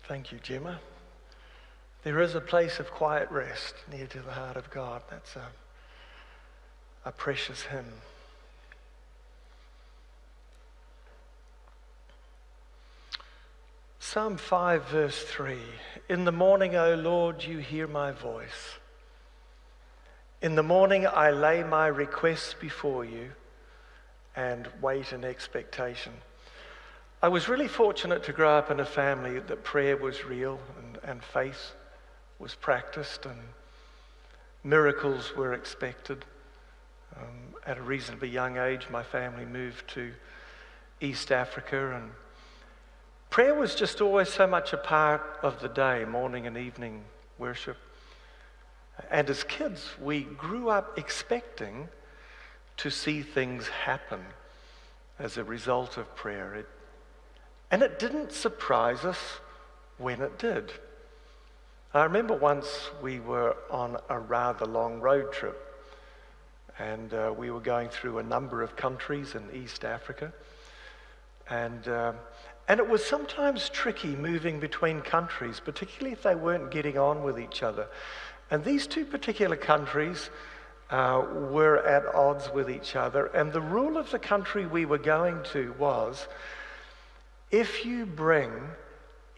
Thank you, Gemma. There is a place of quiet rest near to the heart of God. That's a precious hymn. Psalm 5, verse 3. In the morning, O Lord, you hear my voice. In the morning, I lay my requests before you and wait in expectation. I was really fortunate to grow up in a family that prayer was real and faith was practiced and miracles were expected. At a reasonably young age, my family moved to East Africa, and prayer was just always so much a part of the day, morning and evening worship. And as kids, we grew up expecting to see things happen as a result of prayer. And it didn't surprise us when it did. I remember once we were on a rather long road trip, and we were going through a number of countries in East Africa. And it was sometimes tricky moving between countries, particularly if they weren't getting on with each other. And these two particular countries were at odds with each other. And the rule of the country we were going to was, if you bring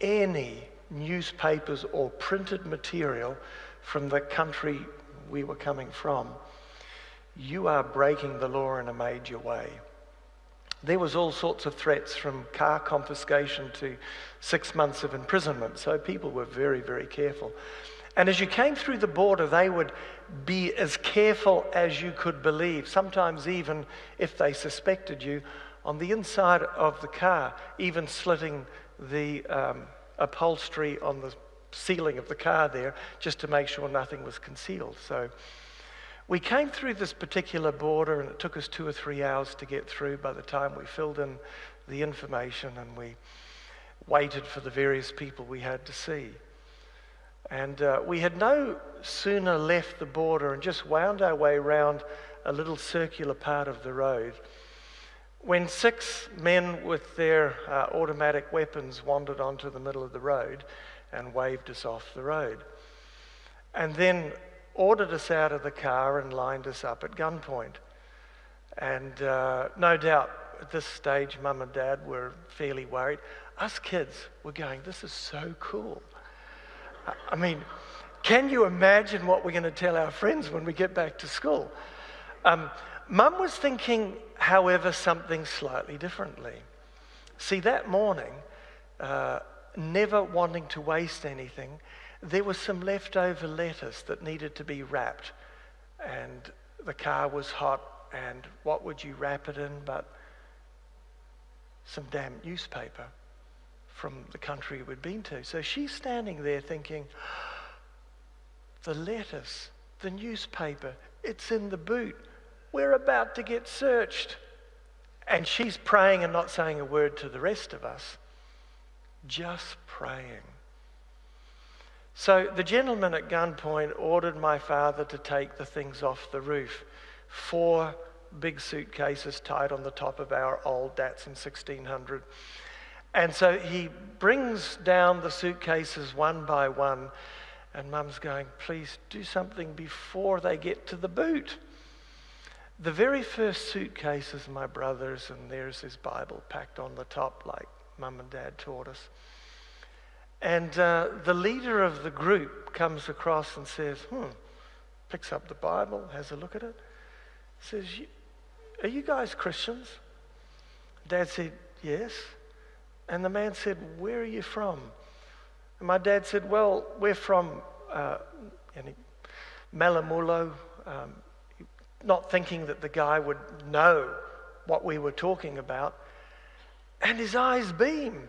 any newspapers or printed material from the country we were coming from, you are breaking the law in a major way. There was all sorts of threats, from car confiscation to 6 months of imprisonment. So people were very, very careful. And as you came through the border, they would be as careful as you could believe. Sometimes even if they suspected you, on the inside of the car, even slitting the upholstery on the ceiling of the car there, just to make sure nothing was concealed. So we came through this particular border, and it took us 2 or 3 hours to get through by the time we filled in the information and we waited for the various people we had to see. And we had no sooner left the border and just wound our way around a little circular part of the road when 6 men with their automatic weapons wandered onto the middle of the road and waved us off the road. And then ordered us out of the car and lined us up at gunpoint. And no doubt at this stage, Mum and Dad were fairly worried. Us kids were going, this is so cool. I mean, can you imagine what we're going to tell our friends when we get back to school? Mum was thinking, however, something slightly differently. See, that morning, never wanting to waste anything, there was some leftover lettuce that needed to be wrapped. And the car was hot, and what would you wrap it in but some damp newspaper from the country we'd been to. So she's standing there thinking, the lettuce, the newspaper, it's in the boot. We're about to get searched. And she's praying and not saying a word to the rest of us, just praying. So the gentleman at gunpoint ordered my father to take the things off the roof. 4 big suitcases tied on the top of our old Datsun 1600. And so he brings down the suitcases one by one, and Mum's going, please do something before they get to the boot. The very first suitcase is my brother's, and there's his Bible packed on the top like Mum and Dad taught us. And the leader of the group comes across and says, picks up the Bible, has a look at it, says, are you guys Christians? Dad said, yes. And the man said, where are you from? And my dad said, well, we're from Malamulo, not thinking that the guy would know what we were talking about. And his eyes beam.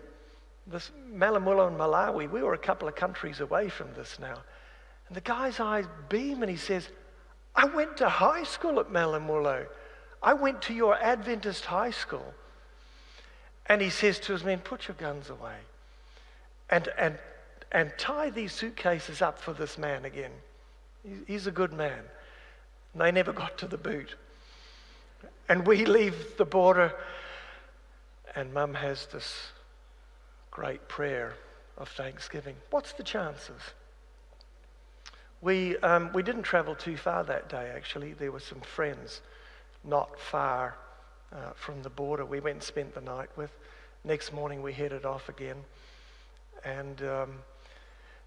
This Malamulo and Malawi, we were a couple of countries away from this now. And the guy's eyes beam and he says, I went to high school at Malamulo. I went to your Adventist high school. And he says to his men, put your guns away and tie these suitcases up for this man again. He's a good man. And they never got to the boot. And we leave the border, and Mum has this great prayer of thanksgiving. What's the chances? We didn't travel too far that day, actually. There were some friends not far from the border we went and spent the night with. Next morning we headed off again. And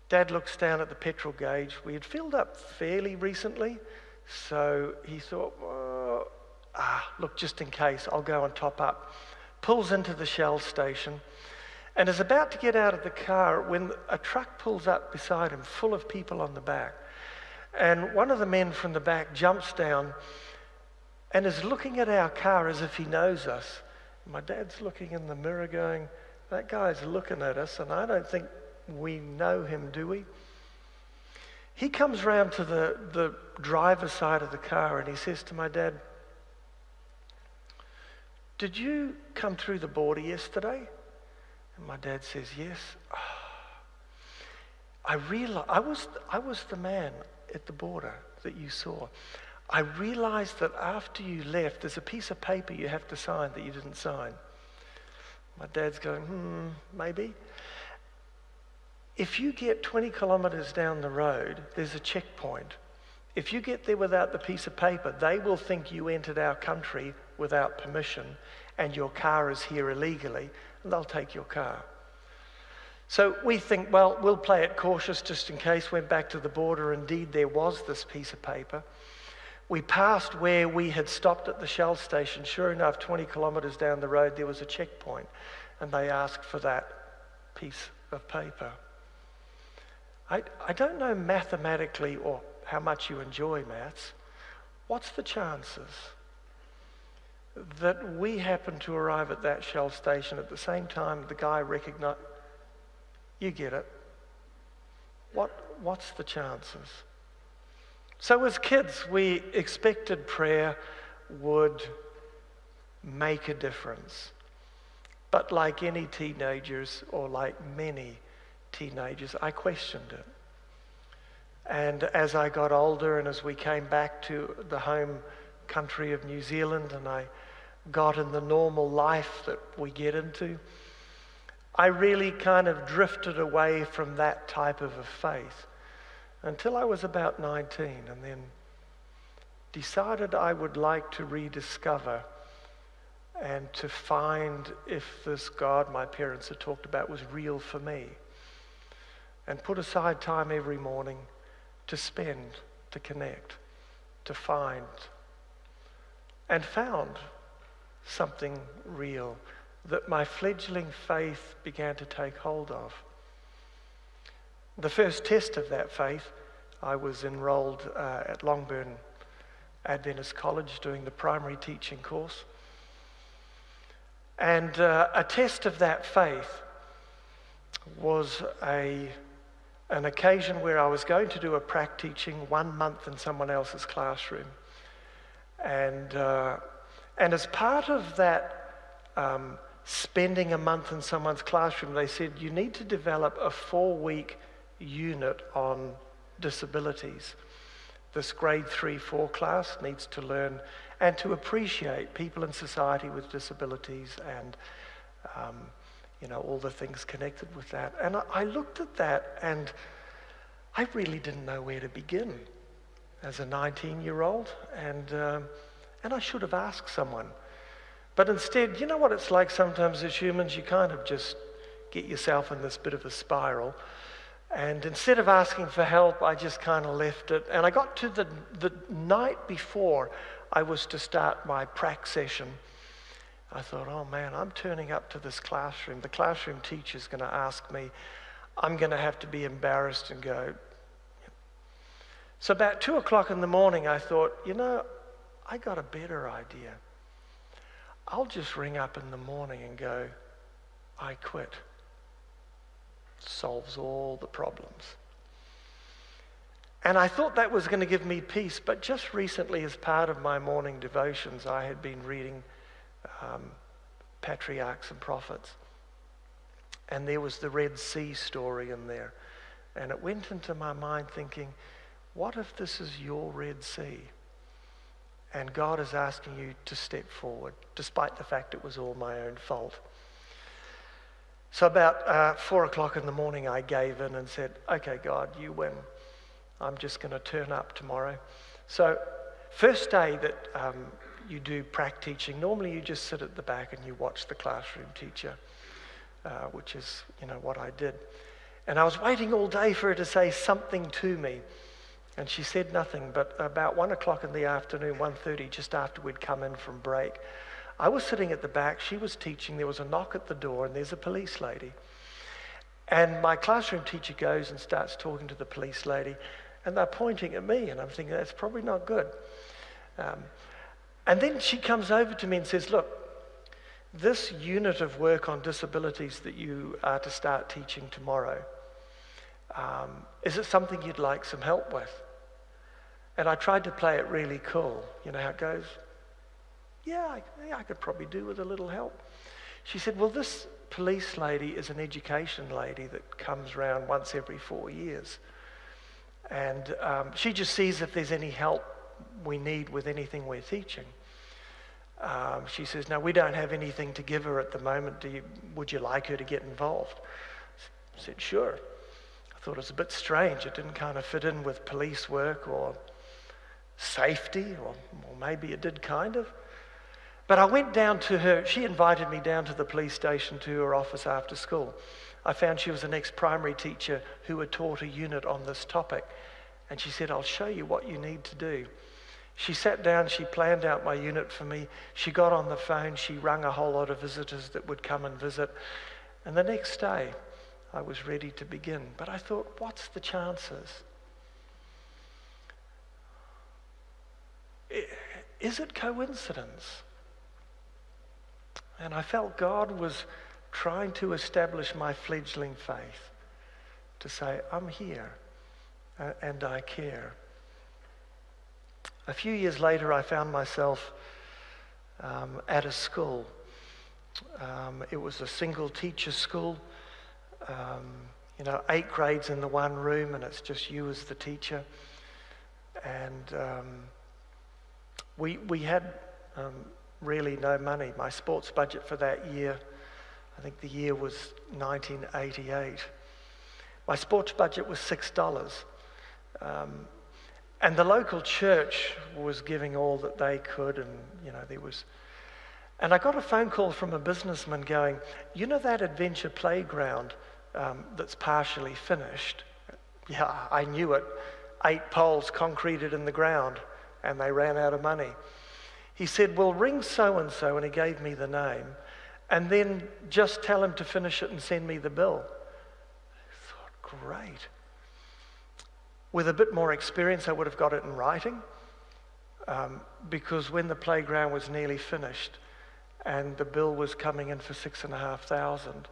Dad looks down at the petrol gauge. We had filled up fairly recently, so he thought, look, just in case, I'll go and top up. Pulls into the Shell station and is about to get out of the car when a truck pulls up beside him full of people on the back. And one of the men from the back jumps down and is looking at our car as if he knows us. My dad's looking in the mirror going, that guy's looking at us and I don't think we know him, do we? He comes round to the driver's side of the car and he says to my dad, did you come through the border yesterday? And my dad says, yes. I realized I was the man at the border that you saw. I realized that after you left, there's a piece of paper you have to sign that you didn't sign. My dad's going, maybe. If you get 20 kilometers down the road, there's a checkpoint. If you get there without the piece of paper, they will think you entered our country without permission and your car is here illegally, and they'll take your car. So we think, well, we'll play it cautious just in case. Went back to the border. Indeed, there was this piece of paper. We passed where we had stopped at the Shell station. Sure enough, 20 kilometers down the road, there was a checkpoint, and they asked for that piece of paper. I don't know mathematically or how much you enjoy maths. What's the chances that we happen to arrive at that Shell station at the same time the guy recognized? You get it. What's the chances? So as kids, we expected prayer would make a difference. But like any teenagers, or like many teenagers, I questioned it. And as I got older and as we came back to the home country of New Zealand and I got in the normal life that we get into, I really kind of drifted away from that type of a faith until I was about 19, and then decided I would like to rediscover and to find if this God my parents had talked about was real for me, and put aside time every morning to spend, to connect, to find, and found something real that my fledgling faith began to take hold of. The first test of that faith, I was enrolled at Longburn Adventist College doing the primary teaching course. And a test of that faith was an occasion where I was going to do a prac teaching 1 month in someone else's classroom. And as part of that spending a month in someone's classroom, they said, you need to develop a 4-week unit on disabilities. This grade 3-4 class needs to learn and to appreciate people in society with disabilities and all the things connected with that. And I looked at that and I really didn't know where to begin as a 19-year-old, and I should have asked someone. But instead, you know what it's like sometimes as humans, you kind of just get yourself in this bit of a spiral. And instead of asking for help, I just kind of left it. And I got to the night before I was to start my prac session. I thought, oh man, I'm turning up to this classroom. The classroom teacher's going to ask me. I'm going to have to be embarrassed and go. So about 2 o'clock in the morning, I thought, I got a better idea. I'll just ring up in the morning and go, I quit. Solves all the problems. And I thought that was going to give me peace, but just recently as part of my morning devotions, I had been reading patriarchs and prophets. And there was the Red Sea story in there. And it went into my mind thinking, what if this is your Red Sea? And God is asking you to step forward, despite the fact it was all my own fault. So about 4 o'clock in the morning, I gave in and said, okay, God, you win. I'm just going to turn up tomorrow. So first day that you do prac teaching, normally you just sit at the back and you watch the classroom teacher, which is, what I did. And I was waiting all day for her to say something to me. And she said nothing, but about 1 o'clock in the afternoon, 1:30, just after we'd come in from break, I was sitting at the back, she was teaching, there was a knock at the door, and there's a police lady. And my classroom teacher goes and starts talking to the police lady, and they're pointing at me, and I'm thinking, that's probably not good. And then she comes over to me and says, look, this unit of work on disabilities that you are to start teaching tomorrow, is it something you'd like some help with? And I tried to play it really cool. You know how it goes? Yeah, I could probably do with a little help. She said, well, this police lady is an education lady that comes around once every 4 years. And she just sees if there's any help we need with anything we're teaching. She says, no, we don't have anything to give her at the moment. Would you like her to get involved? I said, sure. I thought it was a bit strange. It didn't kind of fit in with police work or safety, or maybe it did kind of. But I went down to her. She invited me down to the police station to her office after school. I found she was an ex-primary teacher who had taught a unit on this topic. And she said, I'll show you what you need to do. She sat down, she planned out my unit for me. She got on the phone, she rang a whole lot of visitors that would come and visit. And the next day, I was ready to begin. But I thought, what's the chances? Is it coincidence? And I felt God was trying to establish my fledgling faith, to say, I'm here and I care. A few years later, I found myself at a school. It was a single teacher school, 8 grades in the one room, and it's just you as the teacher. And we had really no money. My sports budget for that year, I think the year was 1988. My sports budget was $6. And the local church was giving all that they could, and there was. And I got a phone call from a businessman going, that adventure playground that's partially finished? Yeah, I knew it. 8 poles concreted in the ground, and they ran out of money. He said, well, ring so-and-so, and he gave me the name, and then just tell him to finish it and send me the bill. I thought, great. With a bit more experience, I would have got it in writing, because when the playground was nearly finished and the bill was coming in for $6,500,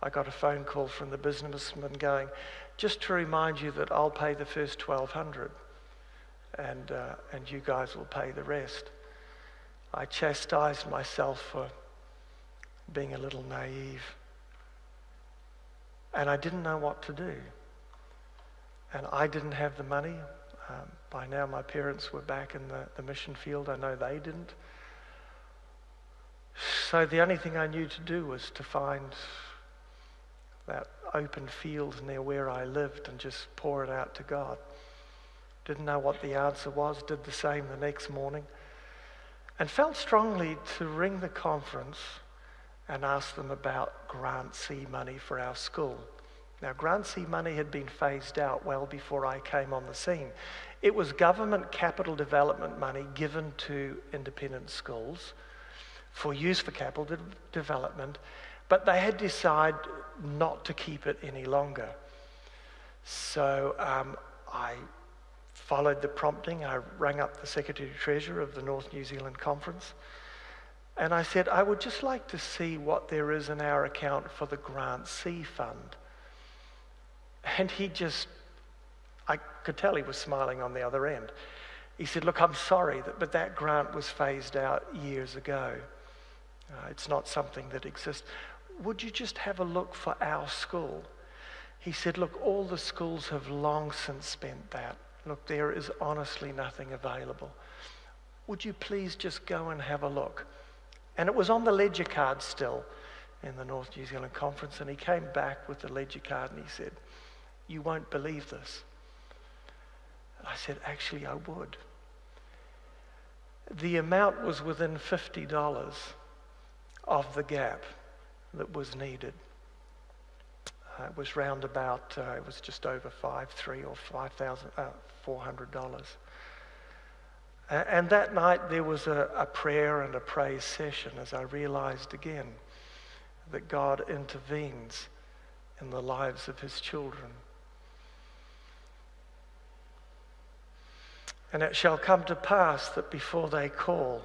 I got a phone call from the businessman going, just to remind you that I'll pay the first $1,200 and you guys will pay the rest. I chastised myself for being a little naive, and I didn't know what to do. And I didn't have the money. By now my parents were back in the mission field. I know they didn't. So the only thing I knew to do was to find that open field near where I lived and just pour it out to God. Didn't know what the answer was, did the same the next morning, and felt strongly to ring the conference and ask them about Grant C money for our school. Now, Grant C money had been phased out well before I came on the scene. It was government capital development money given to independent schools for use for capital development, but they had decided not to keep it any longer. So I followed the prompting. I rang up the Secretary-Treasurer of the North New Zealand Conference, and I said, I would just like to see what there is in our account for the Grant C fund. And I could tell he was smiling on the other end. He said, look, I'm sorry, but that grant was phased out years ago. It's not something that exists. Would you just have a look for our school? He said, look, all the schools have long since spent that. Look, there is honestly nothing available. Would you please just go and have a look? And it was on the ledger card still. in the North New Zealand Conference, and he came back with the ledger card and he said, "You won't believe this." And I said, "Actually, I would." The amount was within $50 of the gap that was needed. It was round about, it was just over $5,300 or $5,400. And that night there was a prayer and a praise session as I realized again that God intervenes in the lives of his children. "And it shall come to pass that before they call,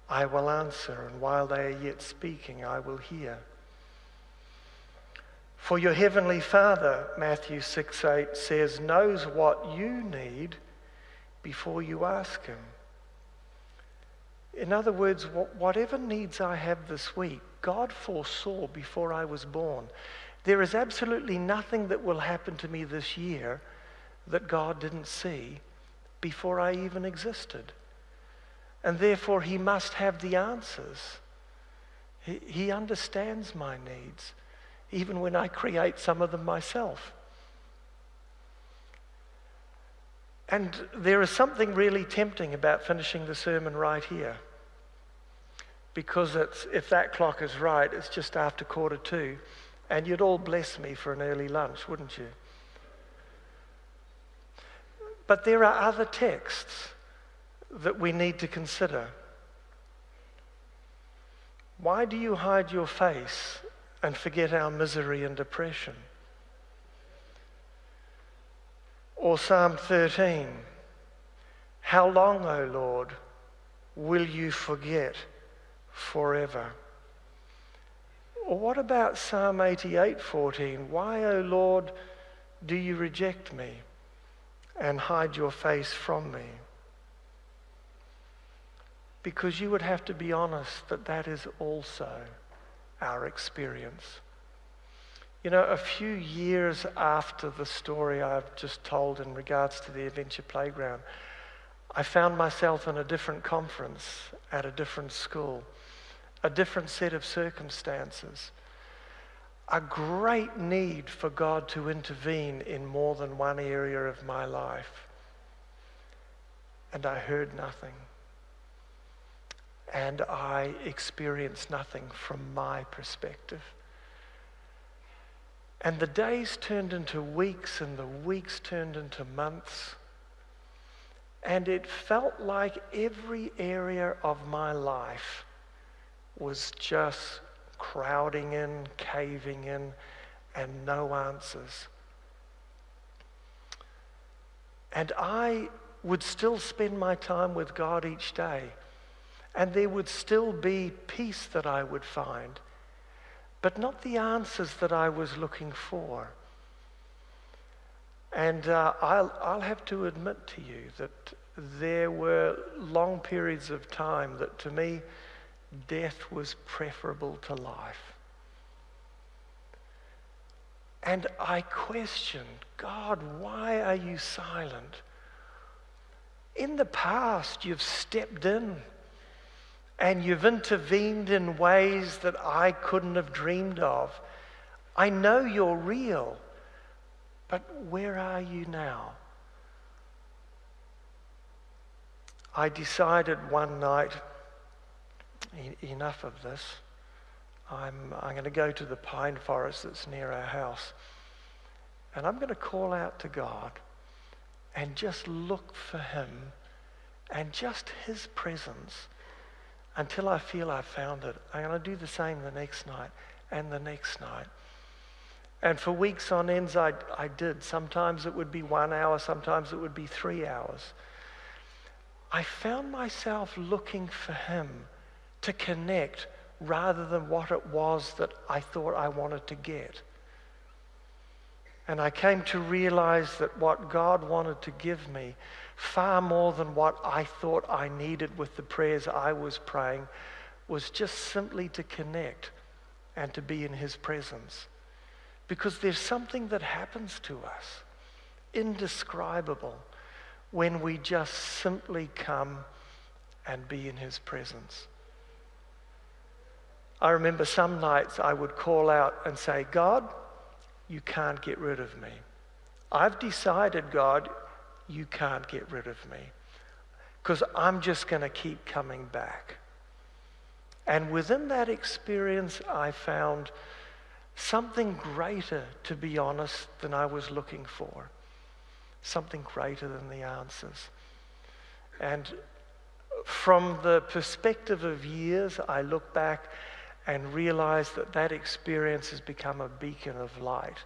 I will answer, and while they are yet speaking, I will hear. For your heavenly Father," Matthew 6:8 says, "knows what you need before you ask him." In other words, whatever needs I have this week, God foresaw before I was born. There is absolutely nothing that will happen to me this year that God didn't see before I even existed. And therefore, he must have the answers. He understands my needs, even when I create some of them myself. And there is something really tempting about finishing the sermon right here. Because if that clock is right, it's just after 1:45, and you'd all bless me for an early lunch, wouldn't you? But there are other texts that we need to consider. Why do you hide your face and forget our misery and depression? Or Psalm 13, "How long, O Lord, will you forget forever?" Or what about Psalm 88:14, "Why, O Lord, do you reject me and hide your face from me?" Because you would have to be honest that that is also our experience. You know, a few years after the story I've just told in regards to the Adventure Playground, I found myself in a different conference at a different school, a different set of circumstances, a great need for God to intervene in more than one area of my life. And I heard nothing. And I experienced nothing from my perspective. And the days turned into weeks, and the weeks turned into months. And it felt like every area of my life was just crowding in, caving in, and no answers. And I would still spend my time with God each day. And there would still be peace that I would find, but not the answers that I was looking for. And I'll have to admit to you that there were long periods of time that to me, death was preferable to life. And I questioned, "God, why are you silent? In the past, you've stepped in and you've intervened in ways that I couldn't have dreamed of. I know you're real, but where are you now?" I decided one night, enough of this. I'm going to go to the pine forest that's near our house, and I'm going to call out to God and just look for him and just his presence until I feel I've found it. I'm going to do the same the next night and the next night. And for weeks on ends, I did. Sometimes it would be 1 hour, sometimes it would be 3 hours. I found myself looking for him to connect rather than what it was that I thought I wanted to get. And I came to realize that what God wanted to give me, far more than what I thought I needed with the prayers I was praying, was just simply to connect and to be in his presence. Because there's something that happens to us, indescribable, when we just simply come and be in his presence. I remember some nights I would call out and say, God, you can't get rid of me. I've decided, God, you can't get rid of me, because I'm just going to keep coming back. And within that experience, I found something greater, to be honest, than I was looking for. Something greater than the answers. And from the perspective of years, I look back and realize that that experience has become a beacon of light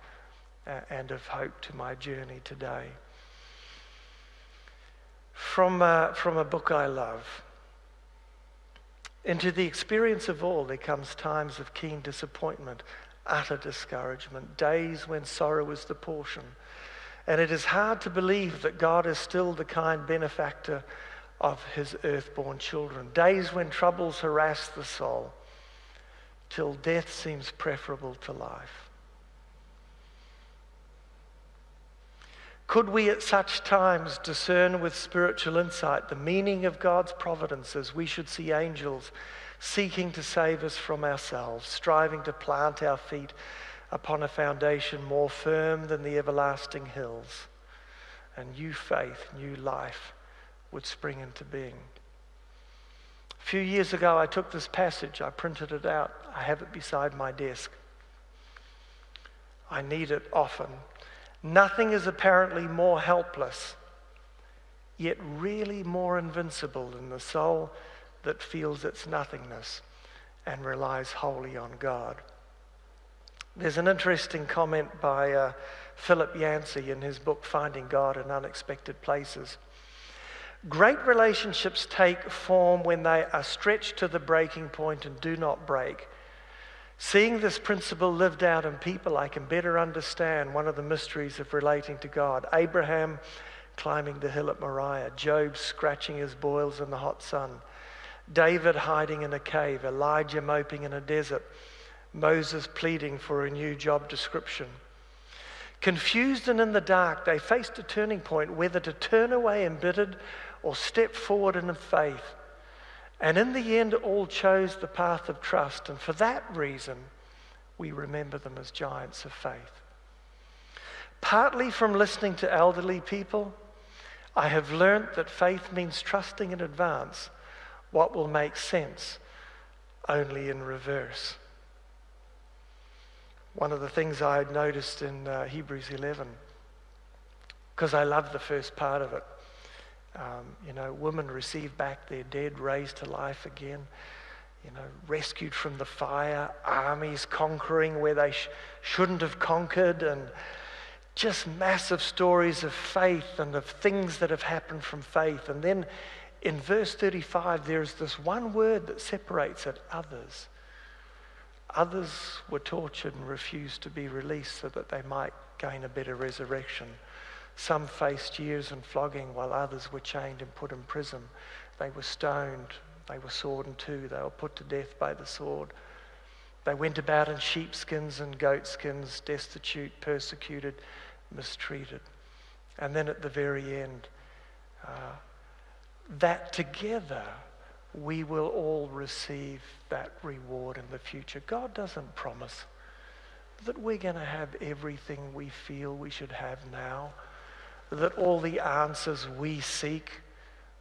and of hope to my journey today. From a book I love, into the experience of all, there comes times of keen disappointment, utter discouragement, days when sorrow is the portion. And it is hard to believe that God is still the kind benefactor of his earthborn children. Days when troubles harass the soul, till death seems preferable to life. Could we at such times discern with spiritual insight the meaning of God's providences, we should see angels seeking to save us from ourselves, striving to plant our feet upon a foundation more firm than the everlasting hills, and new faith, new life would spring into being. A few years ago, I took this passage, I printed it out, I have it beside my desk. I need it often. Nothing is apparently more helpless, yet really more invincible than the soul that feels its nothingness and relies wholly on God. There's an interesting comment by Philip Yancey in his book, Finding God in Unexpected Places. Great relationships take form when they are stretched to the breaking point and do not break. Seeing this principle lived out in people, I can better understand one of the mysteries of relating to God. Abraham climbing the hill at Moriah, Job scratching his boils in the hot sun, David hiding in a cave, Elijah moping in a desert, Moses pleading for a new job description. Confused and in the dark, they faced a turning point, whether to turn away embittered or step forward in faith. And in the end, all chose the path of trust. And for that reason, we remember them as giants of faith. Partly from listening to elderly people, I have learnt that faith means trusting in advance what will make sense only in reverse. One of the things I had noticed in Hebrews 11, because I love the first part of it, women receive back their dead, raised to life again, rescued from the fire, armies conquering where they shouldn't have conquered, and just massive stories of faith and of things that have happened from faith. And then in verse 35, there's this one word that separates it, others. Others were tortured and refused to be released so that they might gain a better resurrection. Some faced years and flogging, while others were chained and put in prison. They were stoned, they were sawed in two, they were put to death by the sword. They went about in sheepskins and goatskins, destitute, persecuted, mistreated. And then at the very end, that together we will all receive that reward in the future. God doesn't promise that we're going to have everything we feel we should have now, that all the answers we seek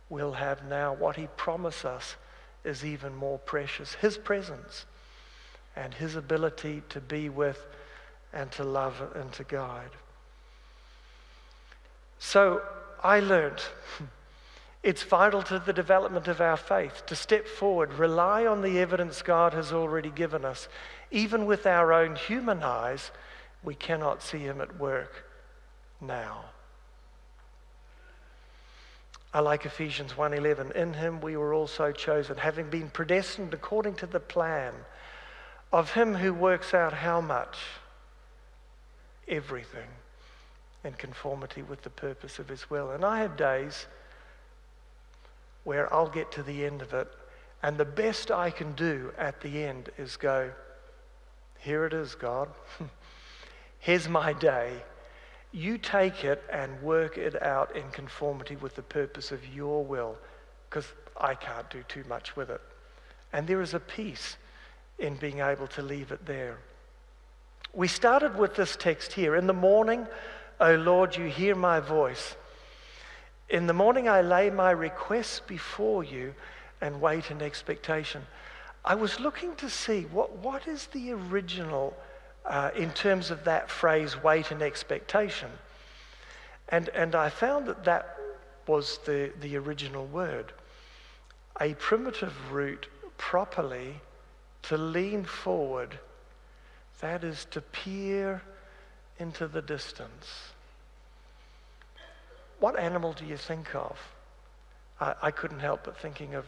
we'll have now. What he promised us is even more precious. His presence and his ability to be with and to love and to guide. So I learned it's vital to the development of our faith to step forward, rely on the evidence God has already given us. Even with our own human eyes, we cannot see him at work now. I like Ephesians 1:11. In him we were also chosen, having been predestined according to the plan of him who works out how much? Everything in conformity with the purpose of his will. And I have days where I'll get to the end of it, and the best I can do at the end is go, here it is, God. Here's my day. You take it and work it out in conformity with the purpose of your will, because I can't do too much with it. And there is a peace in being able to leave it there. We started with this text here. In the morning, O Lord, you hear my voice. In the morning I lay my requests before you and wait in expectation. I was looking to see what is the original in terms of that phrase, wait in expectation. And I found that was the original word. A primitive root properly to lean forward, that is to peer into the distance. What animal do you think of? I couldn't help but thinking of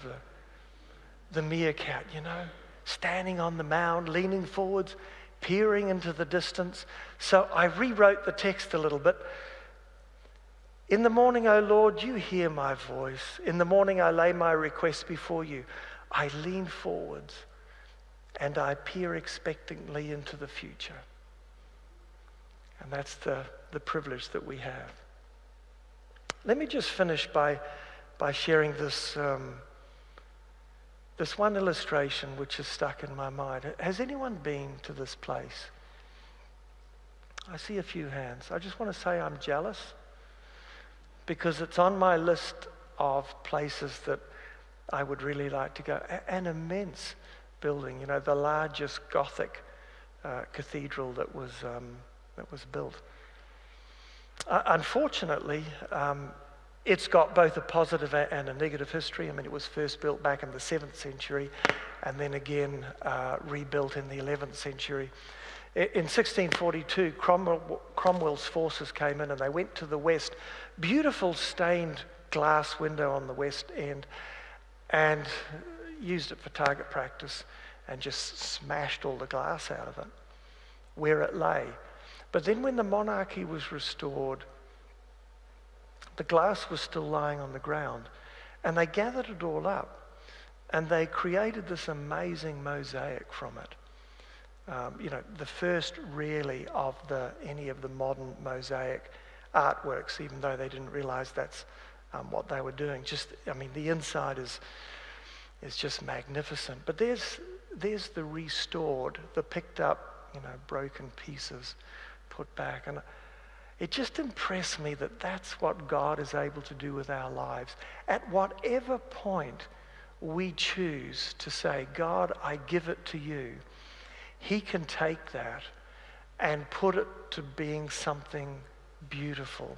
the meerkat, standing on the mound, leaning forwards, peering into the distance. So I rewrote the text a little bit. In the morning, O Lord, you hear my voice. In the morning I lay my request before you. I lean forwards and I peer expectantly into the future. And that's the privilege that we have. Let me just finish by sharing this one illustration which is stuck in my mind. Has anyone been to this place? I see a few hands. I just want to say I'm jealous because it's on my list of places that I would really like to go. An immense building, the largest Gothic cathedral that was built. Unfortunately, it's got both a positive and a negative history. I mean, it was first built back in the 7th century and then again rebuilt in the 11th century. In 1642, Cromwell's forces came in and they went to the west. Beautiful stained glass window on the west end, and used it for target practice and just smashed all the glass out of it where it lay. But then when the monarchy was restored, the glass was still lying on the ground, and they gathered it all up and they created this amazing mosaic from it. The first really of any of the modern mosaic artworks, even though they didn't realize that's what they were doing. The inside is just magnificent. But there's the restored, the picked up, broken pieces put back. And it just impressed me that that's what God is able to do with our lives. At whatever point we choose to say, God, I give it to you, He can take that and put it to being something beautiful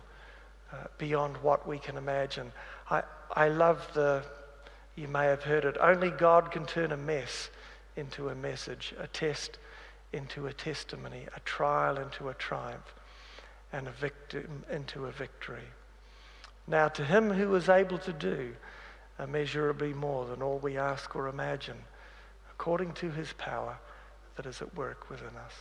beyond what we can imagine. I love you may have heard it, only God can turn a mess into a message, a test into a testimony, a trial into a triumph, and a victim into a victory. Now to Him who is able to do immeasurably more than all we ask or imagine, according to His power that is at work within us.